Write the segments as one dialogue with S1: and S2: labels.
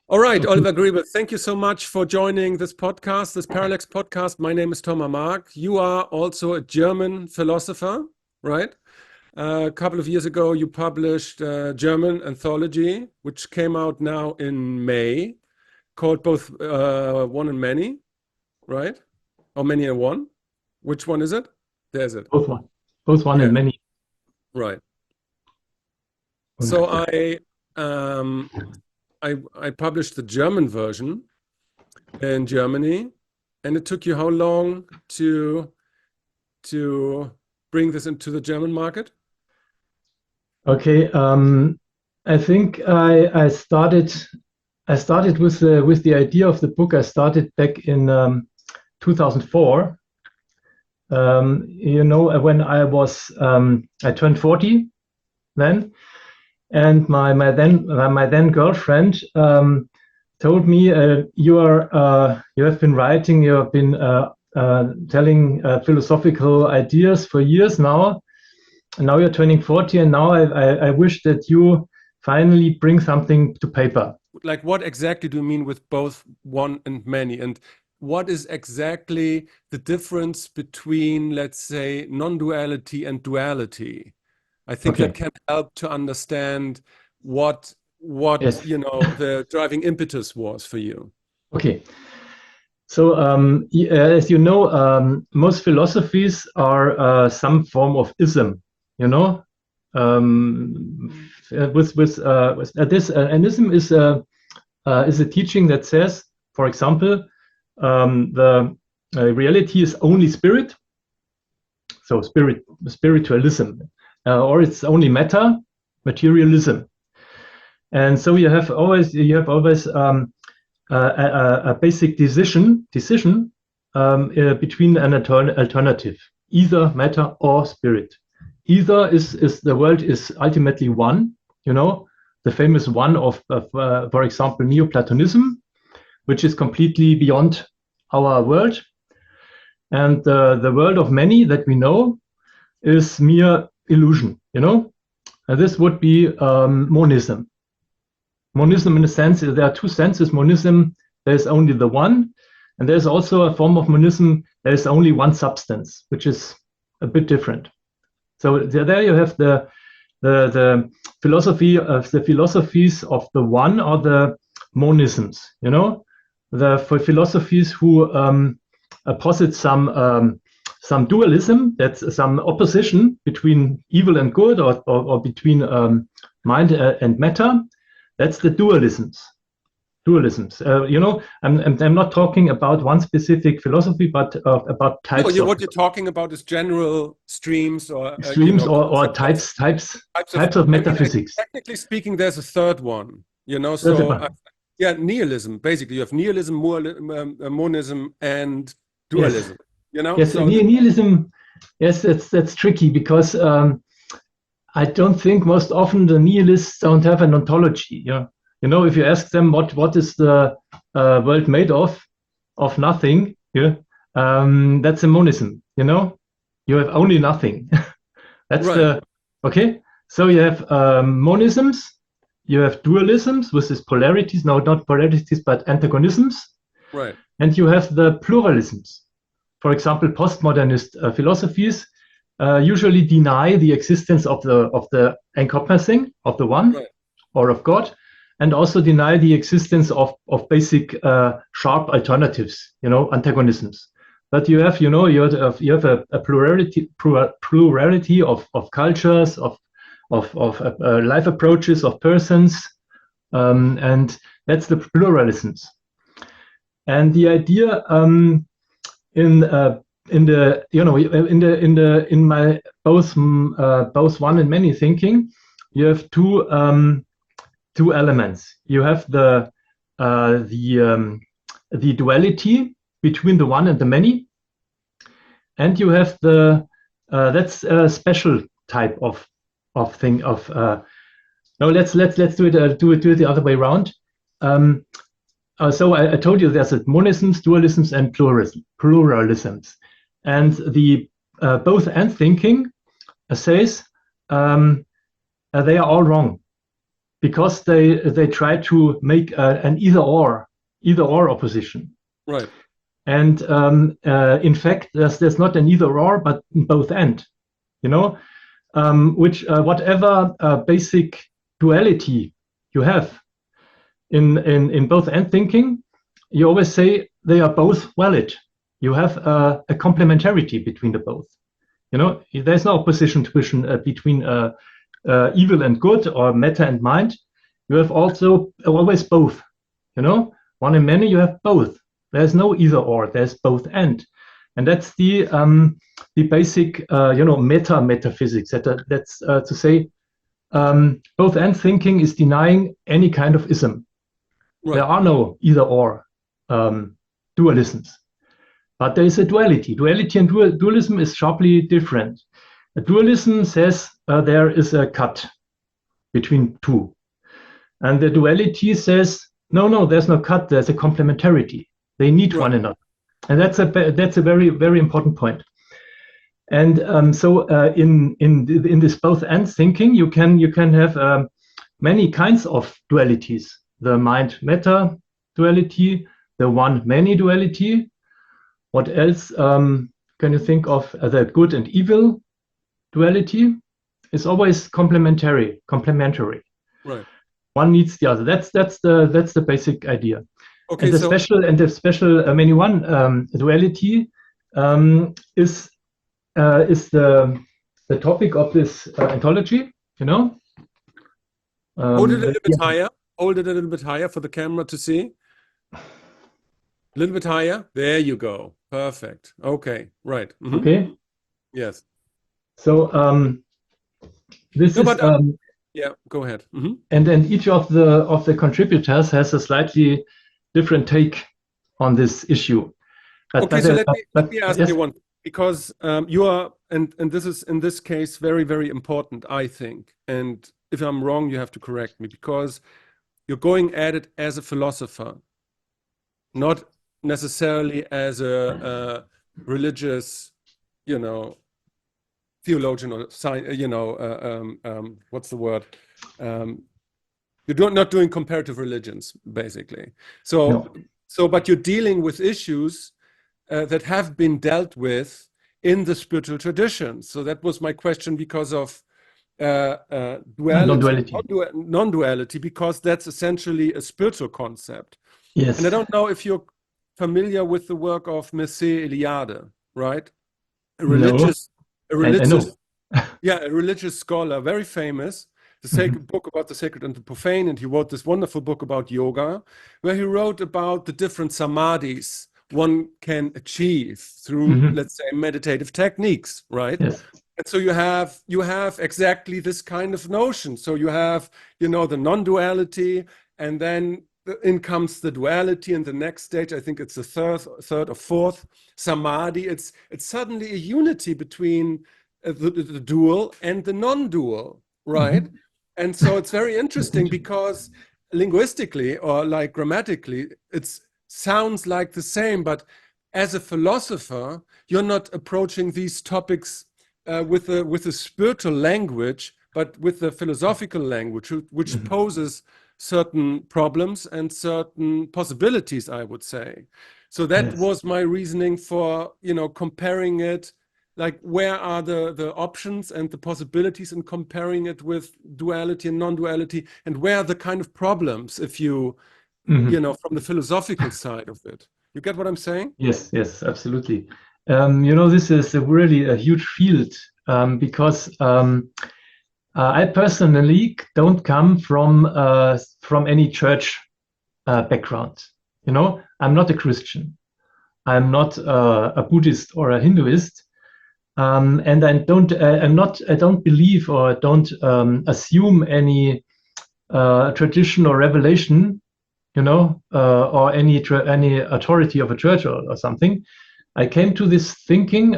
S1: All right, Oliver Griebel, thank you so much for joining this podcast, this Parallax podcast. My name is Thomas Mark. You are also a German philosopher, right? A couple of years ago, you published a German anthology, which came out now in May, called both One and Many, right? Or Many and One. Which one is it? There's it.
S2: Both one
S1: Yeah,
S2: and many.
S1: right.
S2: Und
S1: So um, I published the German version in Germany, and it took you how long to bring this into the German market?
S2: okay, I think I started with the idea of the book. I started back in 2004. When I turned 40 then, and my then girlfriend told me, you have been writing, you have been telling philosophical ideas for years now, and now you're turning 40, and now I wish that you finally bring something to paper.
S1: Like, what exactly do you mean with both one and many? And what is exactly the difference between, let's say, non-duality and duality? I think that
S2: Okay.
S1: can help to understand what
S2: Yes.
S1: the driving impetus was for you.
S2: Okay. So, as you know, most philosophies are some form of ism. You know, with this, an ism is a teaching that says, for example, the reality is only spirit. So, spiritualism, or it's only matter, materialism. And so you have always a basic decision between an alternative, either matter or spirit. Either is the world is ultimately one, the famous one of for example, Neoplatonism, which is completely beyond our world. And the world of many that we know is mere illusion, And this would be monism. Monism, in a sense, there are two senses. Monism, there's only the one, and there's also a form of monism, there's only one substance, which is a bit different. So there you have the philosophy of the philosophies of the one, or the monisms. The philosophies who posit some dualism, that's some opposition between evil and good, or between mind and matter. That's the dualisms. I'm not talking about one specific philosophy, but about types.
S1: No, what you're talking about is general streams, or
S2: streams, or types of metaphysics.
S1: Technically speaking, there's a third one.
S2: One.
S1: Yeah, nihilism. Basically, you have nihilism, monism, and dualism.
S2: Yes, nihilism. Yes, that's tricky, because I don't think most often the nihilists don't have an ontology. If you ask them what is the world made of nothing, that's a monism. You have only nothing. That's
S1: right.
S2: Okay. So you have monisms, you have dualisms with these polarities. No, not polarities, but antagonisms.
S1: Right.
S2: And you have the pluralisms. For example, postmodernist philosophies usually deny the existence of the encompassing of the one,
S1: right,
S2: or of God, and also deny the existence of basic sharp alternatives, antagonisms. But you have a plurality of cultures, of life approaches, of persons, and that's the pluralisms. And the idea in my both one and many thinking, you have two elements. You have the duality between the one and the many, and you have that's a special type of thing. No, let's do it the other way around. So I told you there's monisms, dualisms, and pluralisms, and the both and thinking says they are all wrong. because they try to make an either or opposition.
S1: Right.
S2: And in fact, there's not an either or, but both and, which whatever basic duality you have in both and thinking, you always say they are both valid. You have a complementarity between the both. There's no opposition between evil and good or matter and mind. You have also always both. One and many, you have both. There's no either or. There's both and that's the basic metaphysics. That's to say, both and thinking is denying any kind of ism. Right. There are no either or dualisms, but there is a duality. Duality and dualism is sharply different. A dualism says there is a cut between two, and the duality says no, there's no cut. There's a complementarity. They need one another, and that's a very, very important point. And so in this both and thinking, you can have many kinds of dualities: the mind matter duality, the one many duality. What else can you think of? The good and evil duality is always complementary.
S1: Right.
S2: One needs the other. That's the basic idea.
S1: Okay.
S2: And the special many one duality is the topic of this anthology.
S1: Hold it a little bit higher. Hold it a little bit higher for the camera to see. A little bit higher. There you go. Perfect. Okay. Right. Mm-hmm.
S2: Okay.
S1: Yes.
S2: So this is.
S1: Yeah. Go ahead. Mm-hmm.
S2: And then each of the contributors has a slightly different take on this issue.
S1: Let me ask you one, because you are, and this is in this case very, very important, I think. And if I'm wrong, you have to correct me, because you're going at it as a philosopher, not necessarily as a religious, theologian or what's the word? You're not doing comparative religions, basically. But you're dealing with issues that have been dealt with in the spiritual tradition. So that was my question, because of non-duality, because that's essentially a spiritual concept.
S2: Yes.
S1: And I don't know if you're familiar with the work of Mircea Eliade, right? A religious scholar, very famous. The sacred book about the sacred and the profane, and he wrote this wonderful book about yoga, where he wrote about the different samadhis one can achieve through, let's say, meditative techniques, right?
S2: Yes.
S1: And so you have exactly this kind of notion. So you have, the non-duality, and then in comes the duality, and the next stage, I think it's the third or fourth samadhi. It's suddenly a unity between the dual and the non-dual, right? And so it's very interesting, because linguistically or like grammatically, it sounds like the same, but as a philosopher, you're not approaching these topics with a spiritual language, but with the philosophical language, which poses certain problems and certain possibilities, I would say. So that was my reasoning for, comparing it. Like, where are the options and the possibilities, in comparing it with duality and non-duality, and where are the kind of problems, if you, from the philosophical side of it? You get what I'm saying?
S2: Yes, absolutely. This is really a huge field, because I personally don't come from any church background. I'm not a Christian. I'm not a Buddhist or a Hinduist. And I don't believe or don't assume any tradition or revelation, or any authority of a church or something. I came to this thinking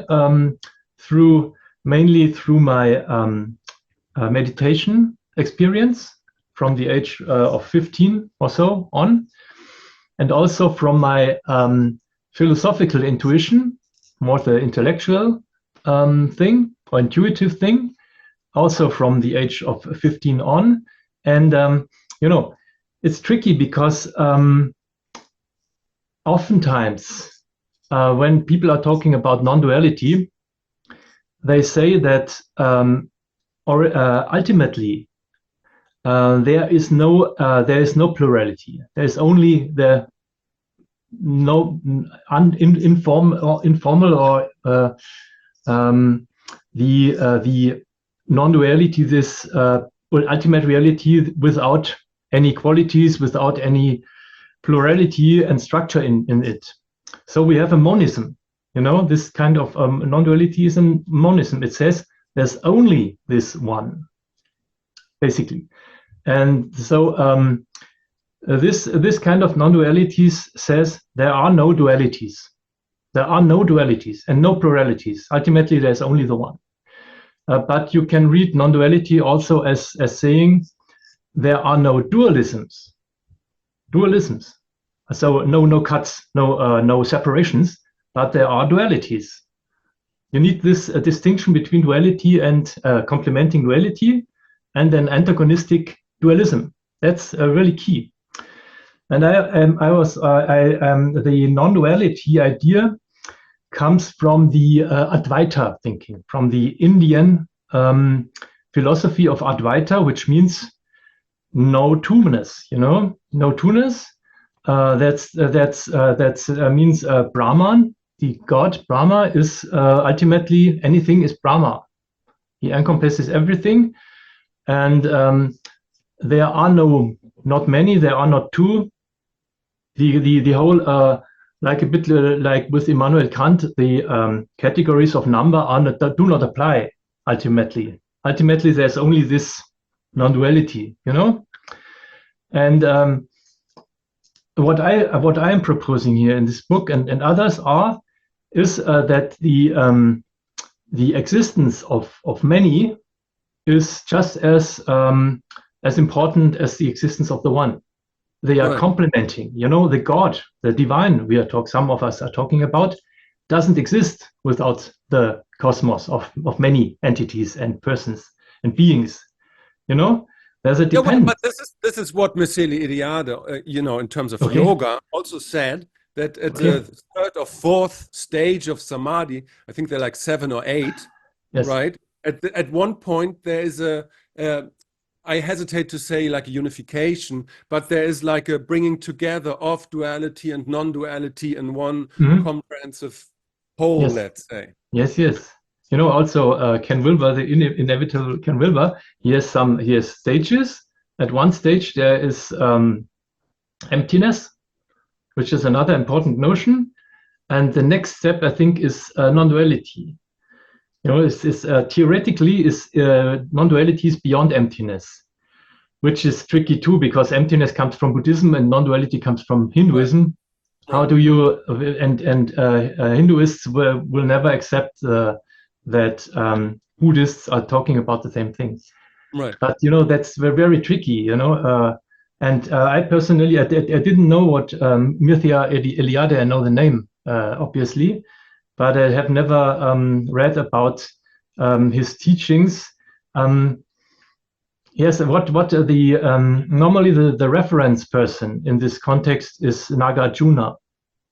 S2: mainly through my meditation experience from the age of 15 or so on, and also from my philosophical intuition, more the intellectual thing or intuitive thing, also from the age of 15 on. And it's tricky because oftentimes when people are talking about non-duality, they say that ultimately there is no plurality. There is only the informal or the non-duality, this ultimate reality without any qualities, without any plurality and structure in it. So we have a monism, this kind of non-duality is a monism. It says there's only this one, basically. And so this kind of non-dualities says there are no dualities. There are no dualities and no pluralities. Ultimately, there's only the one. But you can read non-duality also as saying there are no dualisms. Dualisms. So no cuts, no separations, but there are dualities. You need this distinction between duality and complementing duality, and then antagonistic dualism. That's really key. And the non-duality idea comes from the Advaita thinking, from the Indian philosophy of Advaita, which means no two-ness. No two-ness. That means Brahman, the God Brahma is ultimately anything is Brahma. He encompasses everything, and there are not many. There are not two. The whole like a bit like with Immanuel Kant, the categories of number do not apply ultimately. Ultimately, there's only this non-duality, And what I am proposing here in this book and others is that the existence of many is just as important as the existence of the one. They are complementing. The God, the divine some of us are talking about, doesn't exist without the cosmos of many entities and persons and beings. There's a dependence.
S1: But this is what Miceli Iliade, in terms of yoga, also said that at the third or fourth stage of samadhi, I think they're like 7 or 8, right? At one point there is I hesitate to say like a unification, but there is like a bringing together of duality and non-duality in one comprehensive whole, let's say.
S2: Yes. Also Ken Wilber, the inevitable Ken Wilber, he has stages. At one stage there is emptiness, which is another important notion. And the next step, I think, is non-duality. Theoretically non-duality is beyond emptiness, which is tricky too, because emptiness comes from Buddhism and non-duality comes from Hinduism. How do you and Hinduists will never accept that Buddhists are talking about the same things.
S1: Right.
S2: But that's very tricky. And I personally I didn't know what Mircea Eliade. I know the name obviously, but I have never read about his teachings. Yes, what the normally the reference person in this context is Nagarjuna.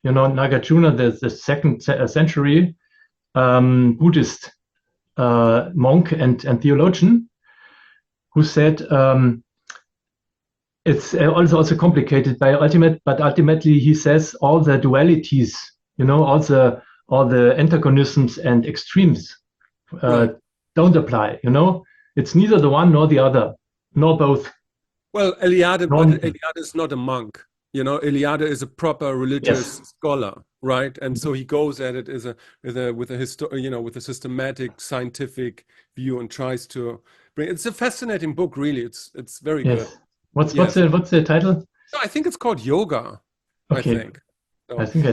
S2: Nagarjuna, the second century Buddhist monk and theologian, who said it's also complicated but ultimately he says all the dualities, all the antagonisms and extremes don't apply. It's neither the one nor the other, nor both.
S1: Well, Eliade is not a monk. Eliade is a proper religious scholar, right? And so he goes at it with a systematic scientific view and tries to bring. It's a fascinating book, really. It's very good.
S2: What's the title?
S1: No, I think it's called Yoga.
S2: Okay.
S1: I think. So,
S2: I think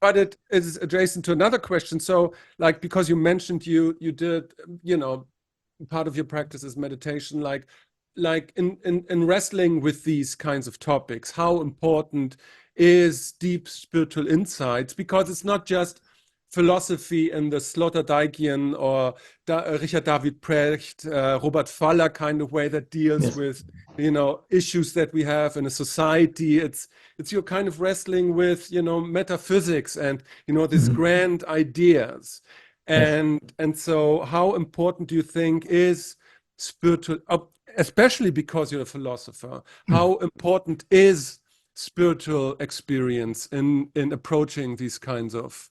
S1: but it is adjacent to another question. So, like, because you mentioned you did, part of your practice is meditation, like in wrestling with these kinds of topics, how important is deep spiritual insights? Because it's not just philosophy in the Sloterdijkian or Richard David Precht, Robert Faller kind of way that deals with, issues that we have in a society. It's you're kind of wrestling with, metaphysics and, these grand ideas. And so how important do you think is spiritual, especially because you're a philosopher, how important is spiritual experience in approaching these kinds of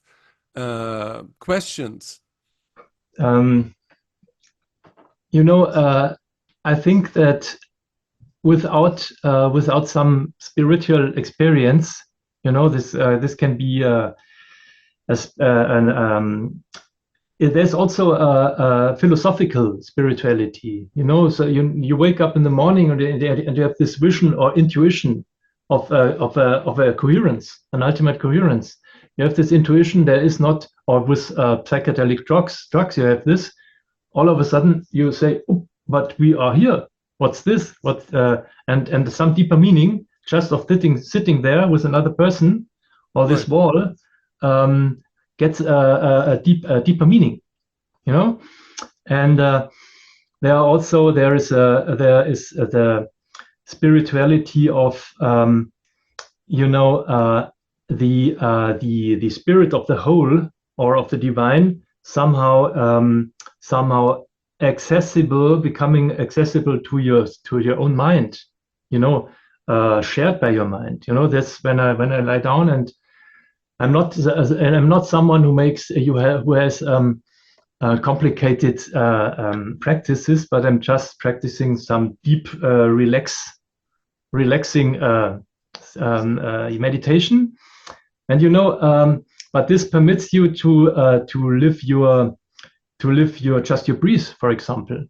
S1: questions?
S2: I think that without some spiritual experience, this can be there's also a philosophical spirituality, so you wake up in the morning and you have this vision or intuition of a coherence, an ultimate coherence. You have this intuition, there is not, or with psychedelic drugs you have this, all of a sudden you say, oh, but we are here, what's this, and some deeper meaning just of sitting there with another person or this wall gets a deeper meaning, and there is the spirituality of the spirit of the whole or of the divine somehow becoming accessible to your own mind, shared by your mind. That's when I lie down, and I'm not someone who has complicated practices, but I'm just practicing some deep relaxing meditation, and but this permits you to live your just your breath, for example,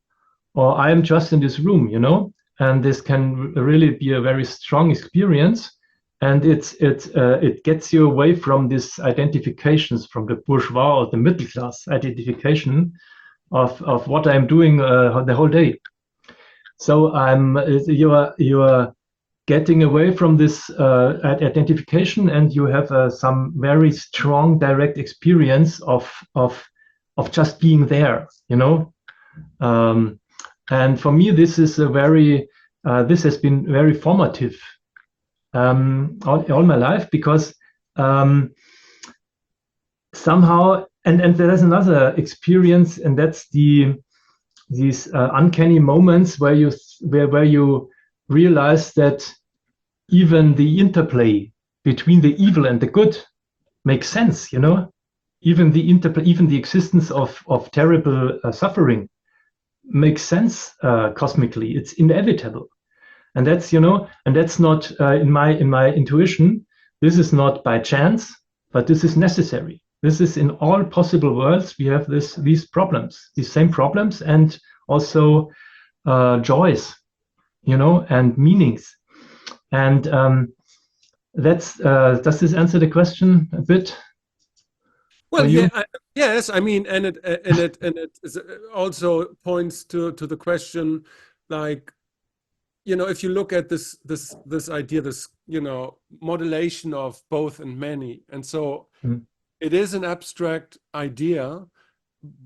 S2: or I am just in this room, and this can really be a very strong experience. And it gets you away from these identifications, from the bourgeois or the middle class identification of what I'm doing the whole day. So you are getting away from this identification, and you have some very strong direct experience of just being there. And for me, this is this has been very formative. All my life, because somehow, and there's another experience, and that's these uncanny moments where you realize that even the interplay between the evil and the good makes sense. Even the existence of terrible suffering makes sense cosmically. It's inevitable. And that's, and that's not in my intuition. This is not by chance, but this is necessary. This is in all possible worlds. We have these problems, these same problems, and also joys, and meanings. And does this answer the question a bit?
S1: Well, yes. I mean, and it also points to the question, like, if you look at this idea, this, modulation of both and many, and so it is an abstract idea,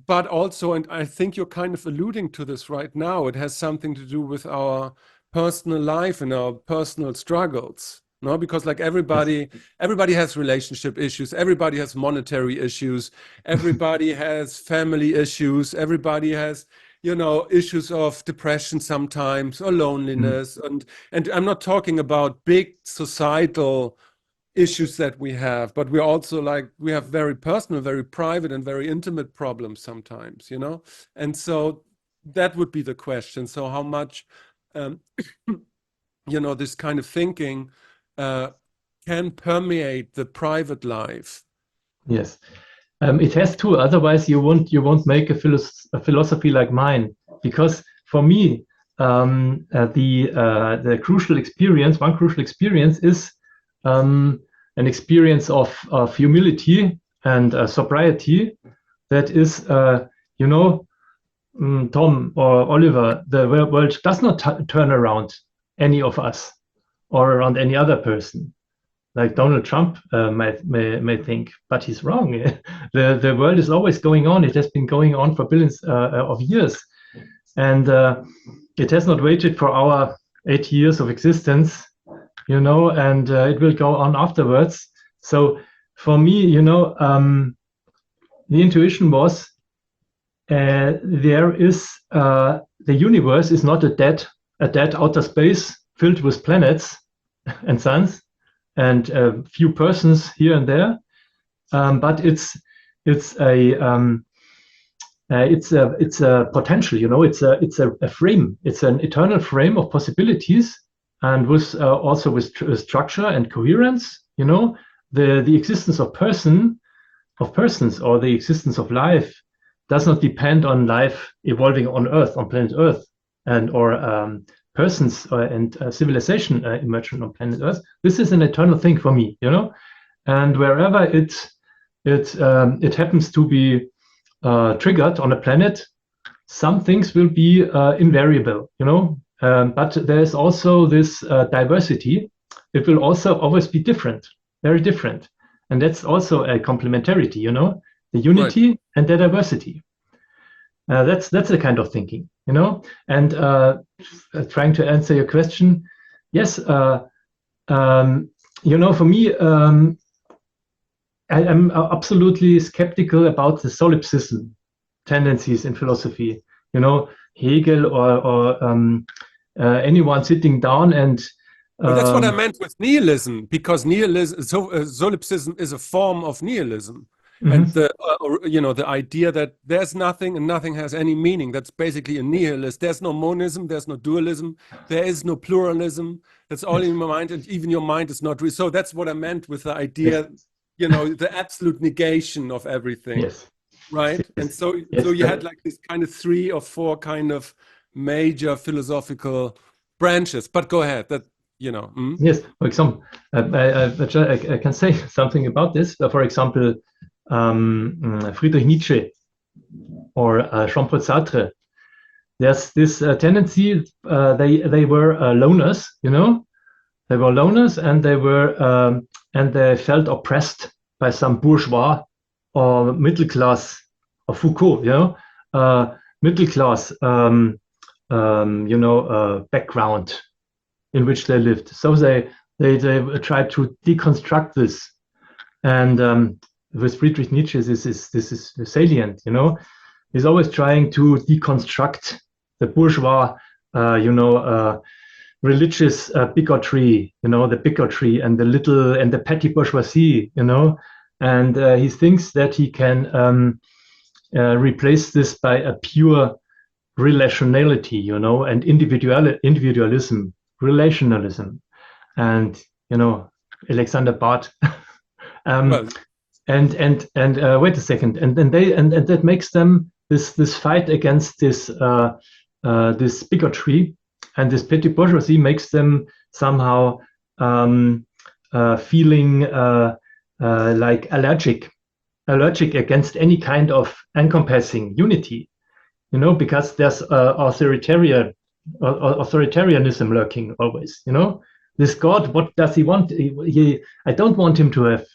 S1: but also, and I think you're kind of alluding to this right now, it has something to do with our personal life and our personal struggles. No, because like everybody has relationship issues, everybody has monetary issues, everybody has family issues, everybody has, issues of depression sometimes, or loneliness. And I'm not talking about big societal issues that we have, but we're also we have very personal, very private, and very intimate problems sometimes, And so that would be the question. So how much, this kind of thinking can permeate the private life?
S2: Yes. It has to, otherwise you won't make a philosophy like mine. Because for me, the crucial experience, one crucial experience is an experience of humility and sobriety. That is, Tom or Oliver, the world does not turn around any of us or around any other person. like Donald Trump may think, but he's wrong. The world is always going on. It has been going on for billions of years, and it has not waited for our 8 years of existence, and it will go on afterwards. So for me, the intuition was there is the universe is not a dead outer space filled with planets and suns and a few persons here and there, but it's a potential. It's a frame. It's an eternal frame of possibilities, and with also with structure and coherence. The existence of persons or the existence of life does not depend on life evolving on Earth, on planet Earth, or persons and civilization emerging on planet Earth. This is an eternal thing for me, and wherever it happens to be triggered on a planet, some things will be invariable, but there's also this diversity. It will also always be different, very different, and that's also a complementarity, the unity
S1: Right.
S2: and the diversity. That's the kind of thinking, and trying to answer your question. Yes, for me, I am absolutely skeptical about the solipsism tendencies in philosophy. Hegel or anyone sitting down and.
S1: Well, that's what I meant with nihilism, because nihilism, solipsism is a form of nihilism. And the idea that there's nothing and nothing has any meaning, that's basically a nihilist. There's no monism, there's no dualism, there is no pluralism. That's all in my mind, and even your mind is not real. So that's what I meant with the idea, the absolute negation of everything.
S2: Yes.
S1: Right?
S2: Yes.
S1: And so you had like this kind of 3 or 4 kind of major philosophical branches. But go ahead.
S2: Yes, for example, I can say something about this. For example, Friedrich Nietzsche or Jean-Paul Sartre. There's this tendency. They were loners, They were loners, and they felt oppressed by some bourgeois or middle class, or Foucault, middle class, background in which they lived. So they tried to deconstruct this, and with Friedrich Nietzsche, this is salient. He's always trying to deconstruct the bourgeois, religious bigotry, the bigotry and the petty bourgeoisie, and he thinks that he can replace this by a pure relationality, and individualism, relationalism, and Alexander Barth.
S1: Well,
S2: and wait a second, and that makes them this fight against this bigotry, and this petty bourgeoisie makes them somehow feeling like allergic against any kind of encompassing unity, because there's authoritarianism lurking always. This God, what does he want? I don't want him to have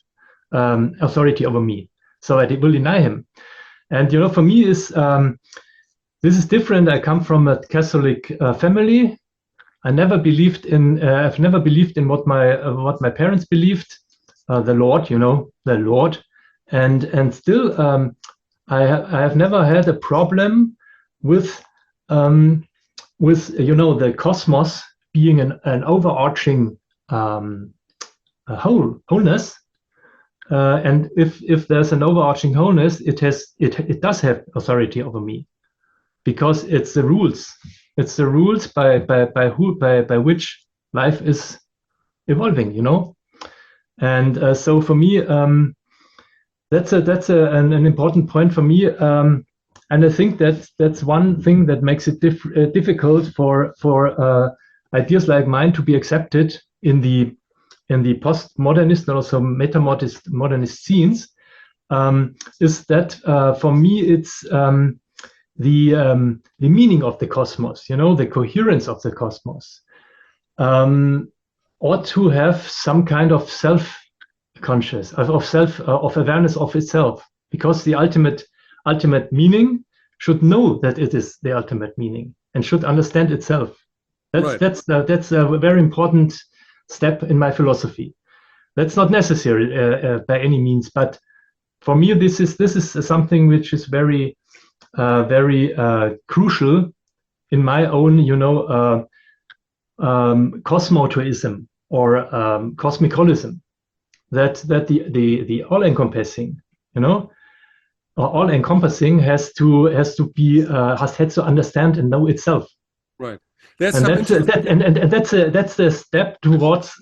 S2: authority over me, so I will deny him. And for me, this is different. I come from a Catholic family. I've never believed in what my parents believed. The Lord, the Lord, and still I have never had a problem with the cosmos being an overarching wholeness. And if there's an overarching wholeness, it does have authority over me, because it's the rules. It's the rules by which life is evolving, And so for me, that's an important point for me, and I think that's one thing that makes it difficult for ideas like mine to be accepted in the postmodernist and also modernist scenes, is that for me it's the meaning of the cosmos, the coherence of the cosmos. ought to have some kind of self-conscious, of awareness of itself, because the ultimate meaning should know that it is the ultimate meaning and should understand itself. That's a very important step in my philosophy. That's not necessary by any means, but for me, this is something which is very crucial in my own, cosmoteism or cosmicolism. That the all-encompassing, or all-encompassing has to understand and know itself.
S1: Right.
S2: And that's a step towards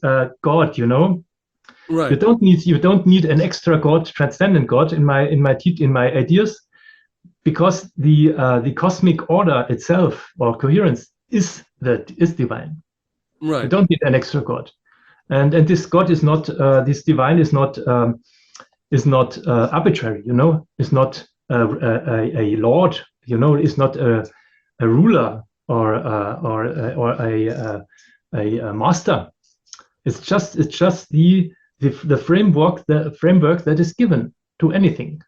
S2: God.
S1: Right.
S2: You don't need an extra God, transcendent God in my ideas, because the cosmic order itself, or coherence, is divine.
S1: Right.
S2: You don't need an extra God, and this God is not this divine is not arbitrary. Is not a lord. Is not a ruler or a master. It's just the framework that is given to anything,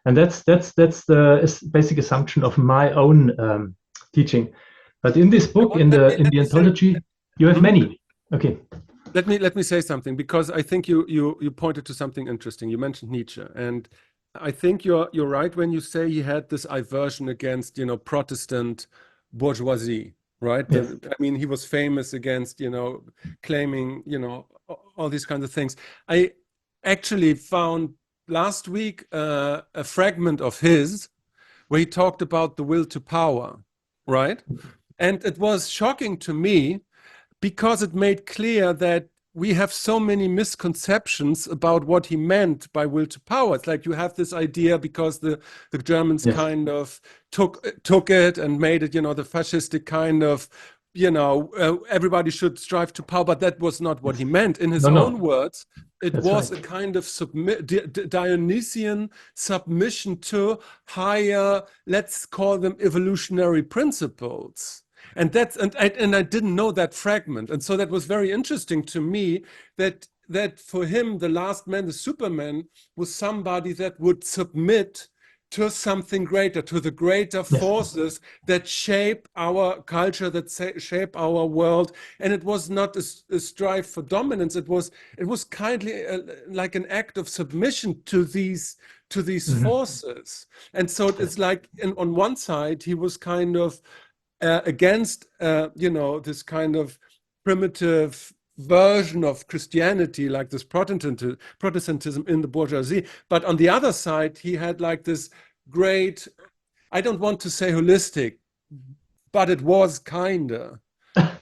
S2: and that's the basic assumption of my own teaching. But in this book, in the anthology, you have many. Okay.
S1: Let me say something, because I think you pointed to something interesting. You mentioned Nietzsche, and I think you're right when you say he had this aversion against Protestant bourgeoisie, right?
S2: Yes.
S1: I mean, he was famous against claiming all these kinds of things. I actually found last week a fragment of his where he talked about the will to power, right? And it was shocking to me, because it made clear that we have so many misconceptions about what he meant by will to power. It's like you have this idea because the Germans kind of took it and made it, the fascistic kind of, everybody should strive to power, but that was not what he meant. In his own words, it was a kind of Dionysian submission to higher, let's call them evolutionary principles. And I didn't know that fragment, and so that was very interesting to me. That for him, the last man, the Superman, was somebody that would submit to something greater, to the greater forces that shape our culture, that shape our world. And it was not a strive for dominance. It was kindly like an act of submission to these forces. And so it's like, on one side, he was kind of against this kind of primitive version of Christianity, like this Protestantism in the bourgeoisie. But on the other side, he had like this great, I don't want to say holistic, but it was kinda,
S2: but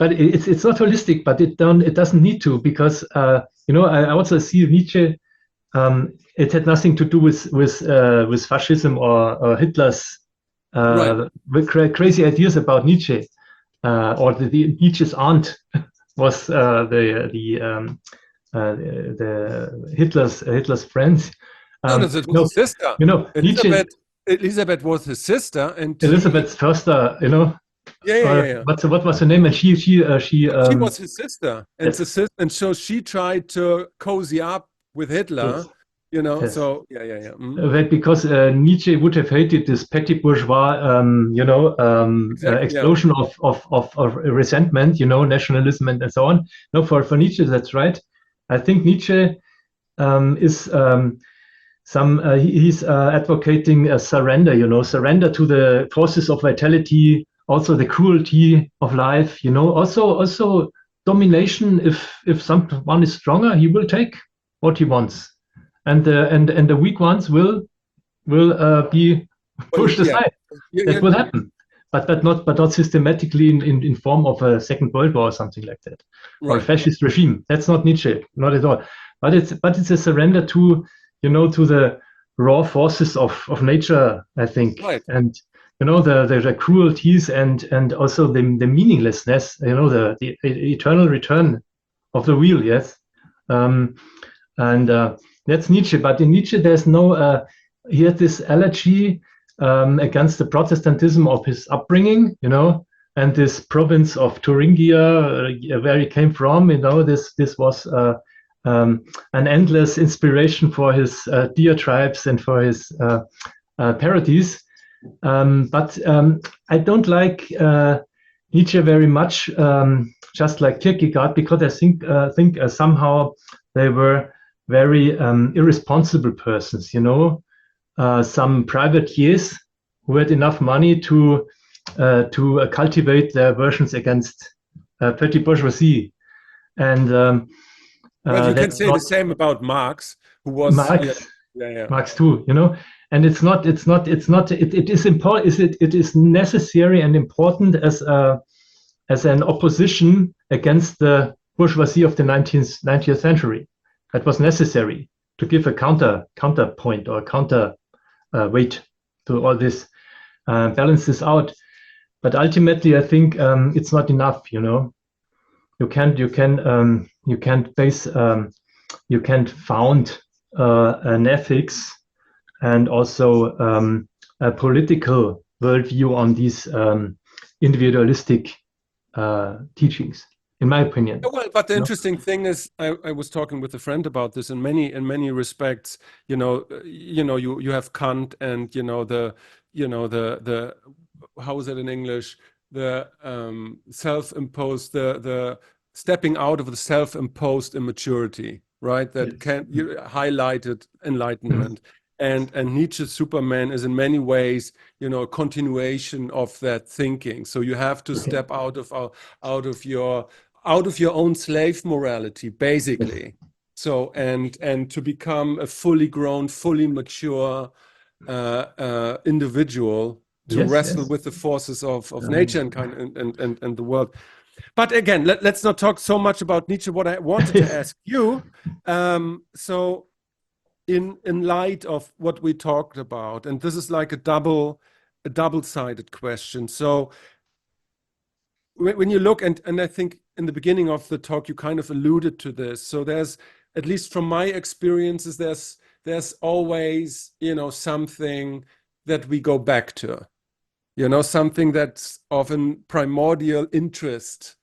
S2: it's not holistic, but it doesn't need to, because I also see Nietzsche. It had nothing to do with fascism or Hitler's crazy ideas about Nietzsche, or the Nietzsche's aunt was the Hitler's friends.
S1: No, it was his sister. Elizabeth was his sister, and
S2: Elizabeth's first,
S1: Yeah.
S2: What was her name? And she
S1: was his sister, and so she tried to cozy up with Hitler.
S2: Yes.
S1: So
S2: because Nietzsche would have hated this petty bourgeois, explosion of resentment, nationalism and so on. No, for Nietzsche, that's right. I think Nietzsche is he's advocating a surrender, surrender to the forces of vitality, also the cruelty of life, also domination. If someone is stronger, he will take what he wants. And the weak ones will be pushed aside. That will happen, but not systematically in form of a second world war or something like that, or a fascist regime. That's not Nietzsche, not at all. But it's a surrender to the raw forces of nature, I think, and the cruelties and also the meaninglessness, the eternal return of the wheel. Yes, that's Nietzsche. But in Nietzsche, there's no, he had this allergy against the Protestantism of his upbringing, and this province of Thuringia, where he came from, this was an endless inspiration for his diatribes and for his parodies. But I don't like Nietzsche very much, just like Kierkegaard, because I think somehow they were very irresponsible persons. Some privateers who had enough money to cultivate their aversions against petty bourgeoisie, and
S1: well, you can say the same about Marx, who was
S2: Marx.
S1: Yeah.
S2: Marx too, and it is necessary and important as an opposition against the bourgeoisie of the 19th century. That was necessary to give a counterpoint or counter weight to all this, balance this out. But ultimately, I think it's not enough. You can't found an ethics and also a political worldview on these individualistic teachings, in my opinion.
S1: Well, but the interesting thing is, I was talking with a friend about this. In many respects, you have Kant and the how is it in English? The self-imposed, the stepping out of the self-imposed immaturity, right? That you highlighted enlightenment. And Nietzsche's Superman is in many ways, a continuation of that thinking. So you have to step out of your own slave morality, basically. So and to become a fully grown, fully mature individual to wrestle with the forces of nature and the world. But again, let's not talk so much about Nietzsche. What I wanted to ask you, so in light of what we talked about, and this is like a double-sided question. So when you look, and I think in the beginning of the talk, you kind of alluded to this. So there's, at least from my experiences, there's always, something that we go back to, something that's of an primordial interest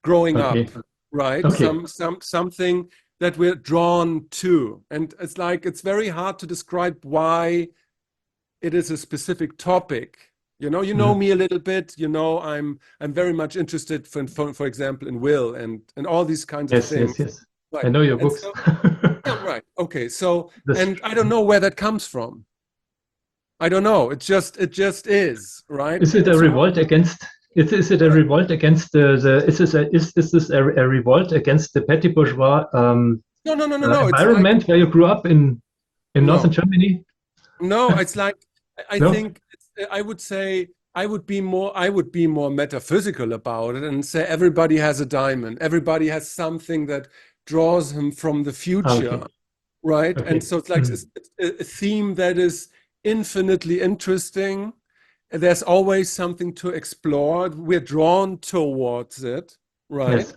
S1: growing up, right? Something that we're drawn to. And it's very hard to describe why it is a specific topic. You know me a little bit, I'm very much interested, for example, in will and all these kinds of things.
S2: Yes.
S1: Right.
S2: I know your books.
S1: Yeah, right. Okay. So, and I don't know where that comes from. I don't know. It just is, right?
S2: Is it a revolt against? Is it a revolt against is this a revolt against the petty bourgeois
S1: no.
S2: environment where you grew up in northern Germany?
S1: No, it's like I think I would say I would be more metaphysical about it and say everybody has a diamond. Everybody has something that draws him from the future, right? And so it's like a theme that is infinitely interesting. There's always something to explore. We're drawn towards it, right?
S2: Yes.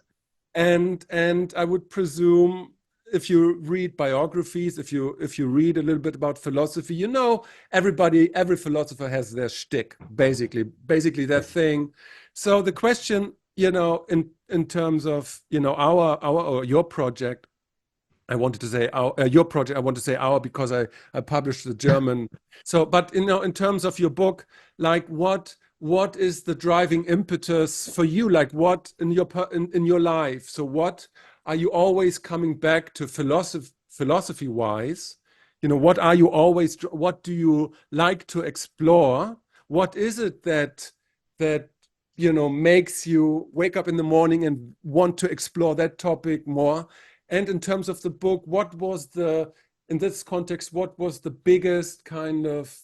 S1: And I would presume, if you read biographies, if you read a little bit about philosophy, every philosopher has their shtick, basically their thing. So the question, in terms of our or your project, I wanted to say your project. I want to say our because I published the German. So, but in terms of your book, like what is the driving impetus for you? Like what in your life? So what are you always coming back to philosophy wise? What do you like to explore? What is it that makes you wake up in the morning and want to explore that topic more? And in terms of the book, in this context, what was the biggest kind of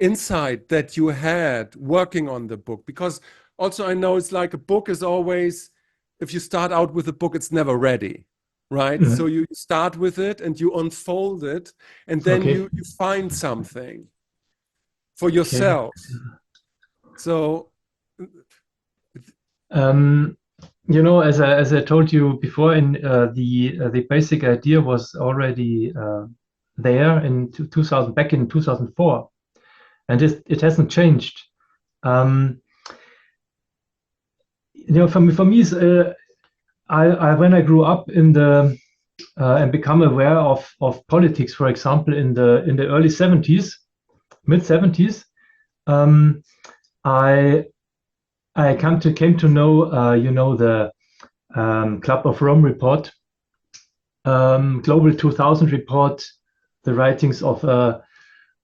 S1: insight that you had working on the book? Because also I know it's like a book is always, if you start out with a book, it's never ready, right? So you start with it and you unfold it, and then you find something for yourself. So
S2: as I told you before, in the basic idea was already there in 2000, back in 2004, and it hasn't changed. for me, when I grew up in the and become aware of politics, for example, in the early 70s, mid 70s, I came to know the Club of Rome report, Global 2000 report, the writings of a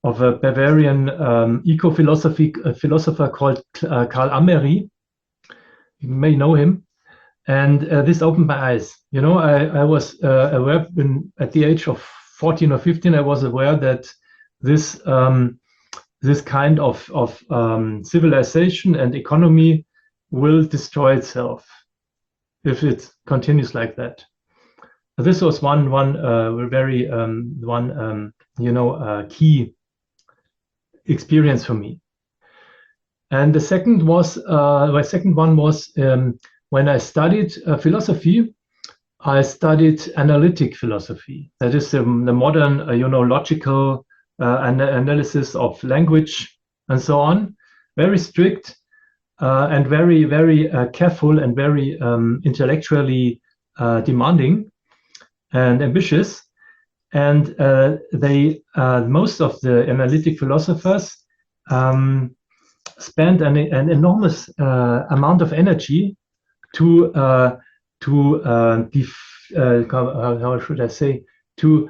S2: Bavarian philosopher called Karl Ameri. You may know him. And this opened my eyes. I was aware at the age of 14 or 15, I was aware that this kind of civilization and economy will destroy itself if it continues like that. This was one very key experience for me. And the second was my second one was when I studied philosophy. I studied analytic philosophy. That is the modern, logical analysis of language and so on. Very strict and very, very careful and very intellectually demanding and ambitious. And most of the analytic philosophers spend an enormous amount of energy to how should I say, to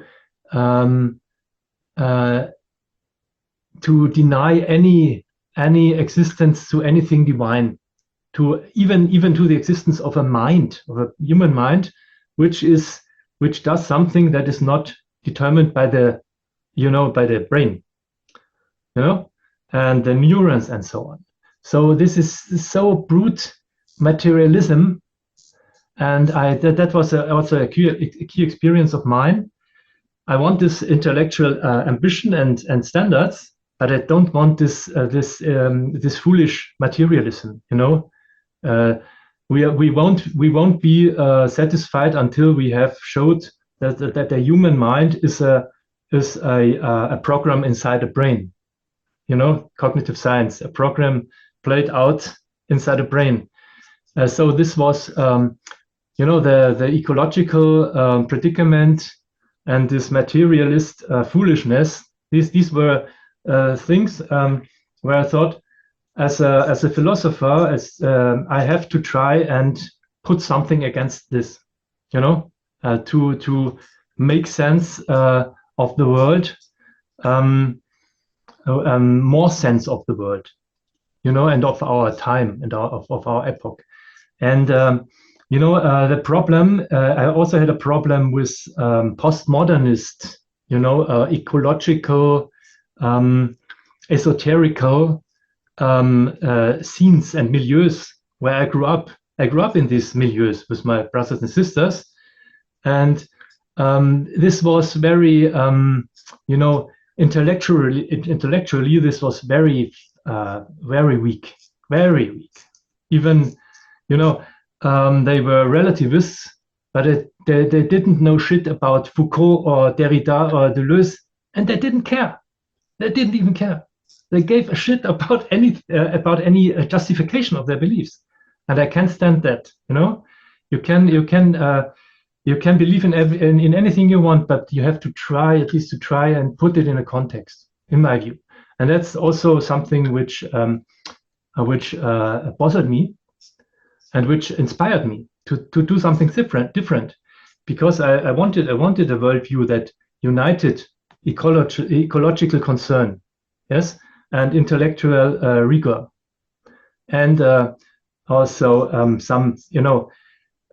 S2: deny any existence to anything divine, to even to the existence of a mind, of a human mind, which does something that is not determined by the brain, and the neurons and so on. So this is so brute materialism, and that was also a key experience of mine. I want this intellectual ambition and standards, but I don't want this foolish materialism. We won't be satisfied until we have showed that the human mind is a program inside a brain. Cognitive science, a program played out inside a brain. So this was, the ecological predicament and this materialist foolishness. These were things where I thought, as a philosopher, I have to try and put something against this, to make sense of the world, more sense of the world, and of our time and of our epoch. And the problem, I also had a problem with postmodernist, ecological, esoterical scenes and milieus where I grew up. I grew up in these milieus with my brothers and sisters, and this was very, intellectually, this was very, very weak, very weak. Even, they were relativists, but they didn't know shit about Foucault or Derrida or Deleuze, and they didn't care. They didn't even care. They gave a shit about any justification of their beliefs, and I can't stand that. You can believe in anything you want, but you have to try and put it in a context, in my view. And that's also something which bothered me, and which inspired me to do something different, because I wanted a worldview that united ecological concern, yes, and intellectual rigor, and also some,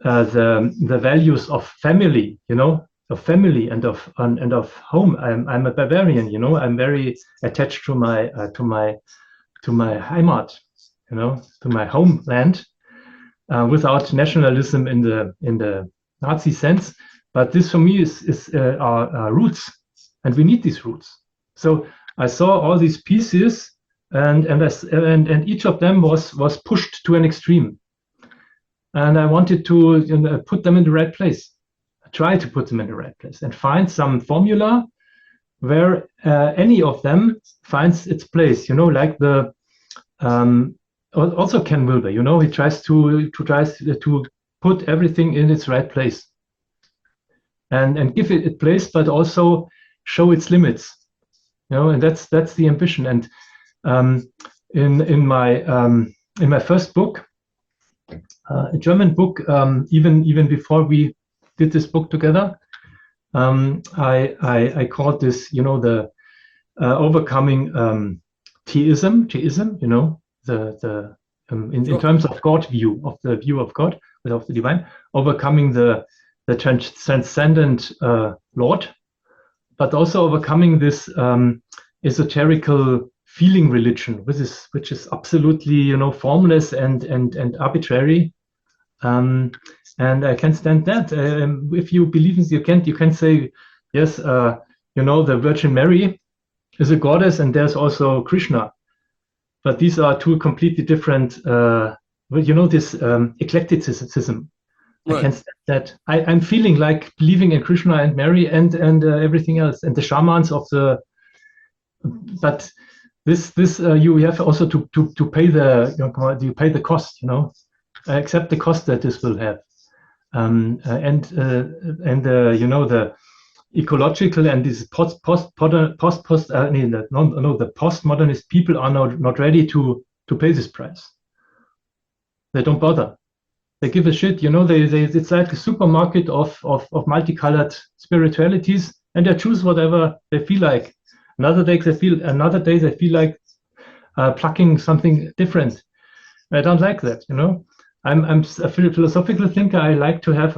S2: the values of family, of family and of home. I'm a Bavarian, I'm very attached to my Heimat, to my homeland, without nationalism in the Nazi sense. But this for me is our roots, and we need these roots. So I saw all these pieces, and each of them was pushed to an extreme, and I wanted to put them in the right place. I tried to put them in the right place and find some formula where any of them finds its place. Like the also Ken Wilber, he tries to put everything in its right place and give it a place, but also show its limits. And that's the ambition. And in my first book, a German book, even before we did this book together, I called this, the overcoming theism, in terms of God view, of the view of God, of the divine, overcoming the transcendent Lord, but also overcoming this esoterical feeling religion, which is absolutely formless and arbitrary. And I can stand that. If you believe in, you can say, yes, the Virgin Mary is a goddess, and there's also Krishna. But these are two completely different, this eclecticism. Right. I can stand that. I'm feeling like believing in Krishna and Mary and everything else, and the shamans of the. But this you have also to pay you pay the cost. Accept the cost that this will have, the ecological and this the postmodernist people are not ready to pay this price. They don't bother. They give a shit. It's like a supermarket of multicolored spiritualities, and they choose whatever they feel like. Another day they feel like plucking something different. I don't like that. I'm a philosophical thinker. I like to have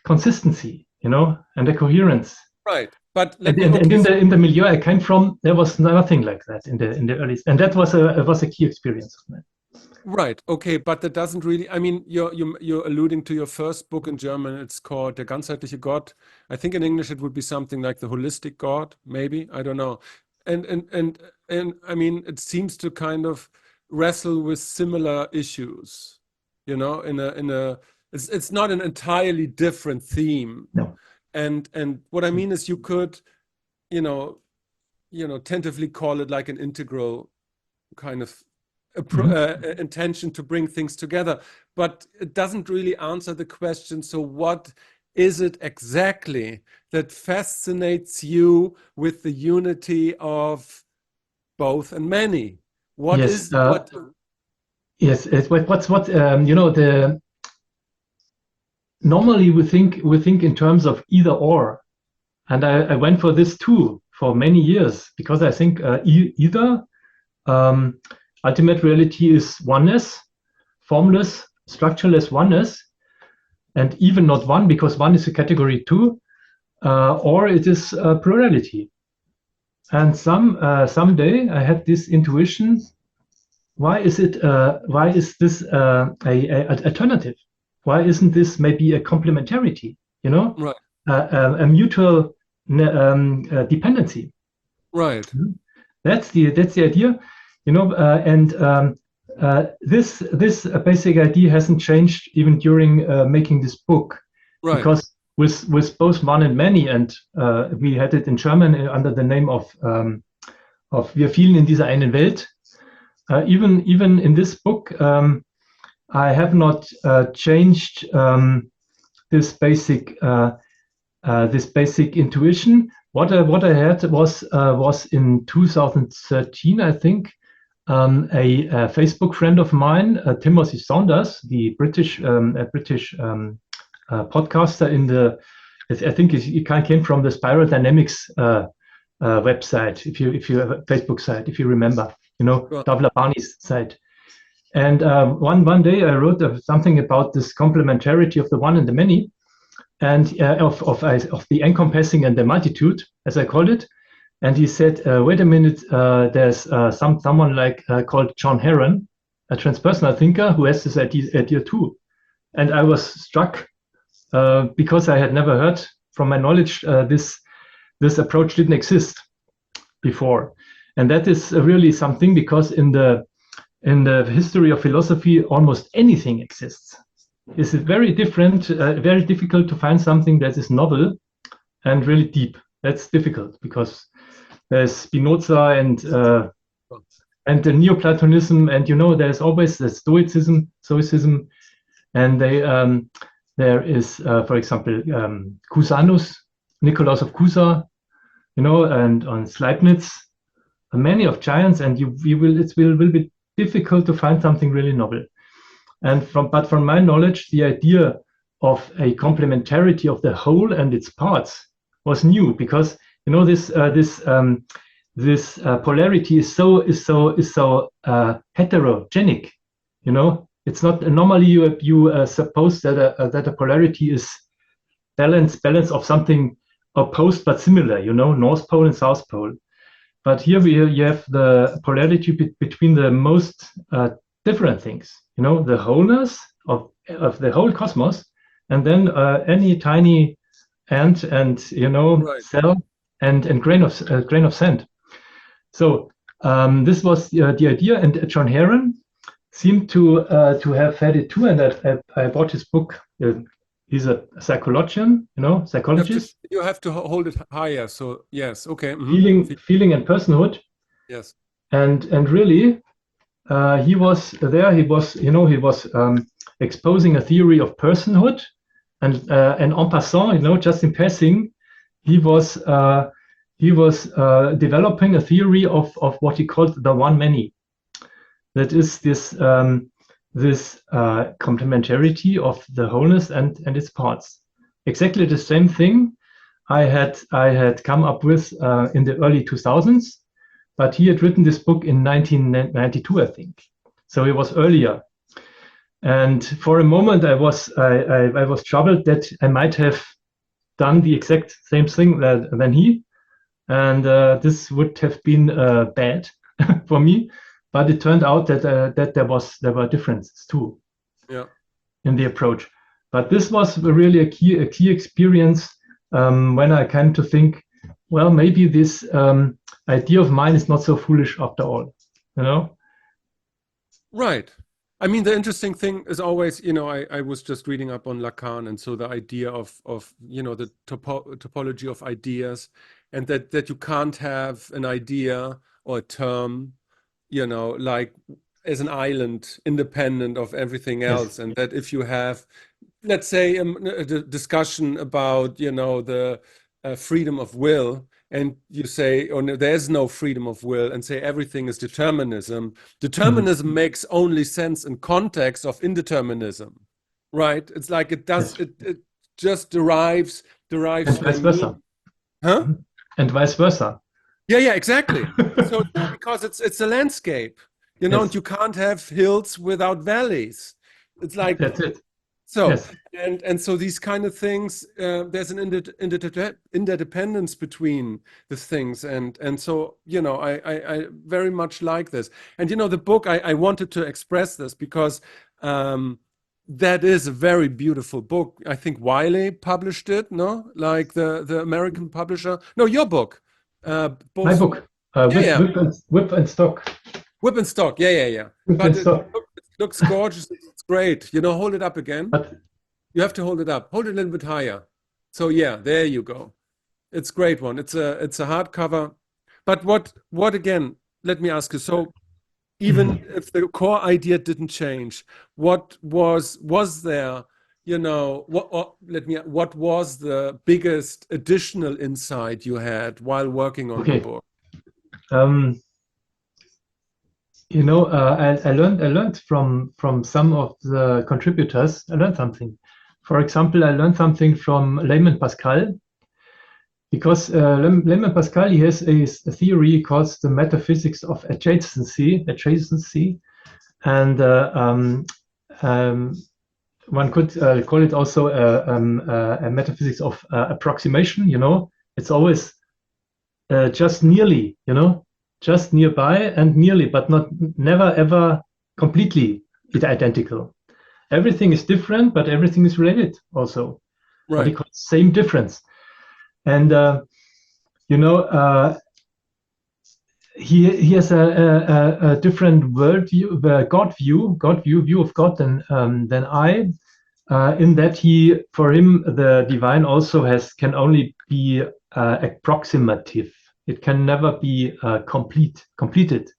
S2: consistency, and a coherence.
S1: Right, but
S2: in the milieu I came from, there was nothing like that in the early, and that was a key experience of mine.
S1: Right. Okay, but that doesn't really. I mean, you're alluding to your first book in German. It's called Der ganzheitliche Gott. I think in English it would be something like the holistic God, maybe. I don't know. And I mean, it seems to kind of wrestle with similar issues. It's not an entirely different theme.
S2: No.
S1: And what I mean is you could, tentatively call it like an integral kind of intention to bring things together, but it doesn't really answer the question. So what is it exactly that fascinates you with the unity of both and many? What
S2: yes,
S1: is what?
S2: Yes, what's normally we think in terms of either or, and I went for this too for many years, because I think either ultimate reality is oneness, formless, structureless oneness, and even not one, because one is a category 2, or it is plurality. And someday I had this intuition. Why is this a alternative? Why isn't this maybe a complementarity?
S1: Right.
S2: A mutual dependency.
S1: Right.
S2: That's the idea. This basic idea hasn't changed even during making this book.
S1: Right.
S2: Because with both one and many, and we had it in German under the name of Wir fielen in dieser einen Welt. Even in this book, I have not changed this basic intuition. What I had was in 2013, I think, a Facebook friend of mine, Timothy Saunders, the British podcaster I think he came from the Spiral Dynamics website, if you have a Facebook site, if you remember, Davlabani's site. And one day I wrote something about this complementarity of the one and the many, and of the encompassing and the multitude, as I called it. And he said, wait a minute, there's someone like called John Heron, a transpersonal thinker, who has this idea too. And I was struck because I had never heard, from my knowledge, this approach didn't exist before. And that is really something, because in the history of philosophy, almost anything exists. It's very different, very difficult to find something that is novel and really deep. That's difficult, because there's Spinoza and and the Neoplatonism, and there's always the Stoicism, and there is, for example, Cusanus, Nicolaus of Cusa, and on Leibniz, many of giants, and it will be difficult to find something really novel. But from my knowledge, the idea of a complementarity of the whole and its parts was new, because this polarity is so heterogenic. It's not normally you suppose that a polarity is balance of something opposed but similar. North Pole and South Pole. But here you have the polarity between the most different things. The wholeness of the whole cosmos, and then any tiny ant and cell and grain of sand. So this was the idea, and John Heron seemed to have had it too, and I bought his book. He's a psychologist.
S1: You have to hold it higher. So yes, okay.
S2: Feeling and personhood.
S1: Yes.
S2: And really, he was there. He was exposing a theory of personhood, and en passant, just in passing, he was developing a theory of what he called the one many. That is this complementarity of the wholeness and its parts. Exactly the same thing I had come up with in the early 2000s, but he had written this book in 1992, I think. So it was earlier. And for a moment, I was troubled that I might have done the exact same thing than he, and this would have been bad for me. But it turned out that there were differences too, in the approach. But this was really a key experience when I came to think, well, maybe this idea of mine is not so foolish after all,
S1: Right. I mean, the interesting thing is always, I was just reading up on Lacan, and so the idea of the topology of ideas, and that you can't have an idea or a term, like as an island independent of everything else. Yes. And that if you have, let's say, a discussion about, the freedom of will, and you say, oh, no, there's no freedom of will, and say everything is determinism. Determinism makes only sense in context of indeterminism, right? It's like it does, it just derives
S2: and vice versa.
S1: Huh?
S2: And vice versa.
S1: Yeah, exactly. So because it's a landscape, and you can't have hills without valleys. It's like
S2: that's it.
S1: So and so these kind of things, there's an interdependence between the things, and so I very much like this. And the book, I wanted to express this because that is a very beautiful book. I think Wiley published it, no? Like the American publisher. No, your book.
S2: My book, Whip and Stock.
S1: Whip and Stock, yeah. But it looks gorgeous. It's great. Hold it up again.
S2: But
S1: you have to hold it up. Hold it a little bit higher. So yeah, there you go. It's a great one. It's a hardcover. But what again? Let me ask you. So even if the core idea didn't change, what was there? What was the biggest additional insight you had while working on the book?
S2: I learned from some of the contributors. I learned something. For example, I learned something from Layman Pascal, because Layman Pascal, he has a theory called the metaphysics of adjacency, and one could call it also a metaphysics of approximation. It's always just nearly, just nearby and nearly, but never ever completely identical. Everything is different, but everything is related also.
S1: Right.
S2: What he calls same difference. And he has a different worldview, God view of God than I. In that for him, the divine also can only be approximative. It can never be completed.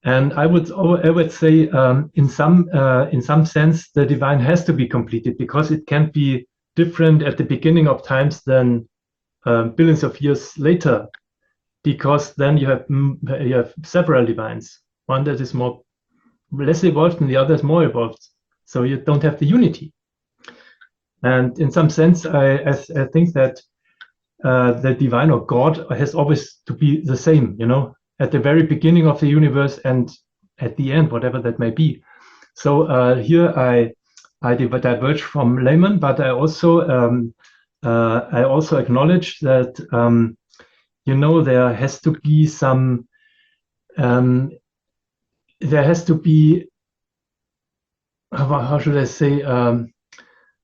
S2: And I would say, in some sense, the divine has to be completed, because it can't be different at the beginning of times than billions of years later, because then you have several divines, one that is less evolved and the other is more evolved. So you don't have the unity. And in some sense, I think that the divine or God has always to be the same, at the very beginning of the universe and at the end, whatever that may be. So here I diverge from layman, but I also acknowledge that there has to be some how should I say,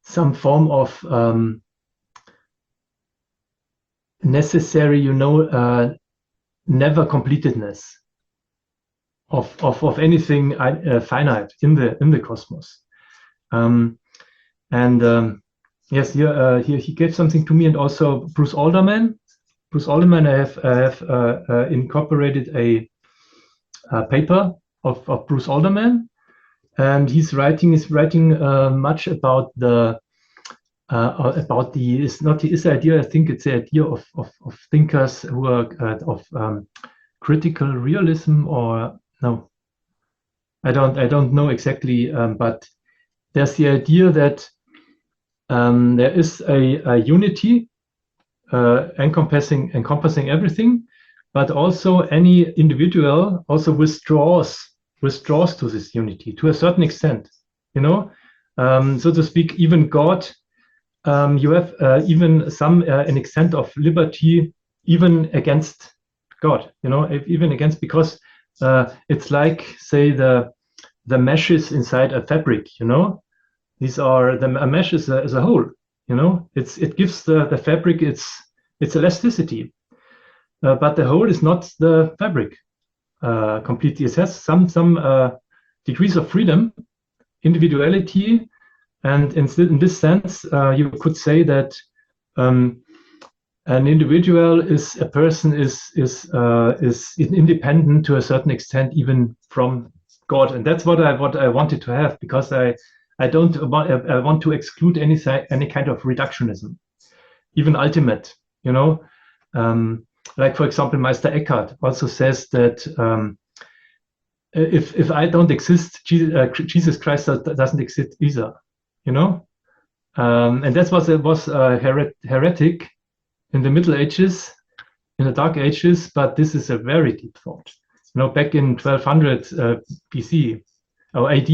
S2: some form of necessary, never completedness of anything finite in the cosmos. Yes, here he gave something to me, and also Bruce Alderman. I have incorporated a paper of Bruce Alderman, and he's writing much about the it's not his idea. I think it's the idea of thinkers who are of critical realism, or no, I don't know exactly, but there's the idea that there is a unity encompassing everything, but also any individual also withdraws to this unity to a certain extent, so to speak. Even God, you have even an extent of liberty, even against God, even against, because it's like, say, the meshes inside a fabric, these are a mesh as a whole, it gives the fabric its elasticity, but the whole is not the fabric completely. It has some degrees of freedom, individuality, and in this sense, you could say that an individual is independent to a certain extent, even from God, and that's what I wanted to have, because I want to exclude any kind of reductionism, even ultimate. Like, for example, Meister Eckhart also says that if I don't exist, Jesus Christ doesn't exist either. And that's what it was heretic in the Middle Ages, in the Dark Ages. But this is a very deep thought. Back in 1200 BC or AD.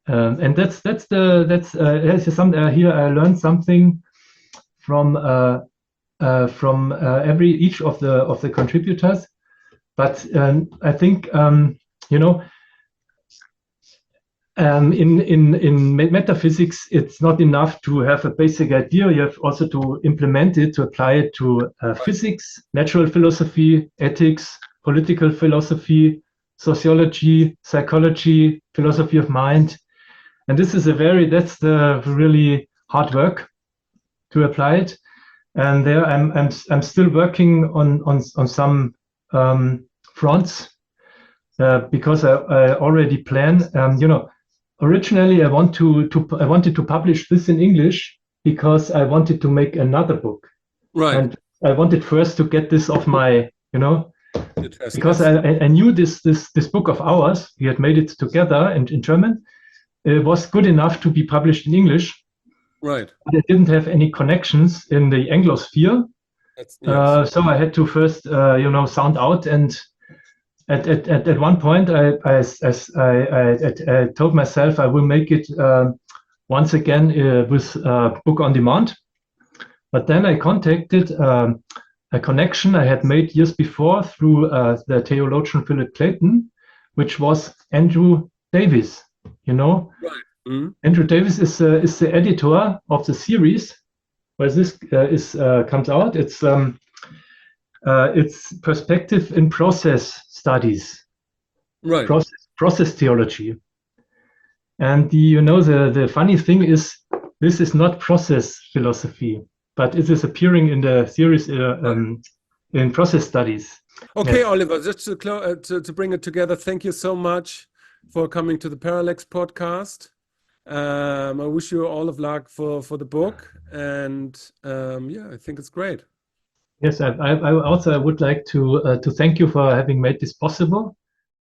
S2: And that's here I learned something from each of the contributors. But I think in metaphysics, it's not enough to have a basic idea. You have also to implement it, to apply it to physics, natural philosophy, ethics, political philosophy, sociology, psychology, philosophy of mind. And this is that's the really hard work to apply it. And there I'm still working on some fronts, because I already plan. Originally I wanted to publish this in English, because I wanted to make another book.
S1: Right.
S2: And I wanted first to get this off my, because I knew this book of ours, we had made it together in German. It was good enough to be published in English.
S1: Right.
S2: But it didn't have any connections in the Anglosphere. Yes. So I had to first, sound out. And at one point, I told myself I will make it once again with book on demand. But then I contacted a connection I had made years before through the theologian Philip Clayton, which was Andrew Davis. Right. Mm-hmm. Andrew Davis is the editor of the series where this comes out. It's perspective in process studies,
S1: right?
S2: Process theology. And the funny thing is, this is not process philosophy, but it is appearing in the series in process studies.
S1: Okay,
S2: Yes.
S1: Oliver, just to bring it together, thank you so much for coming to the Parallax podcast. I wish you all of luck for the book, and yeah, I think it's great.
S2: Yes, I also would like to thank you for having made this possible.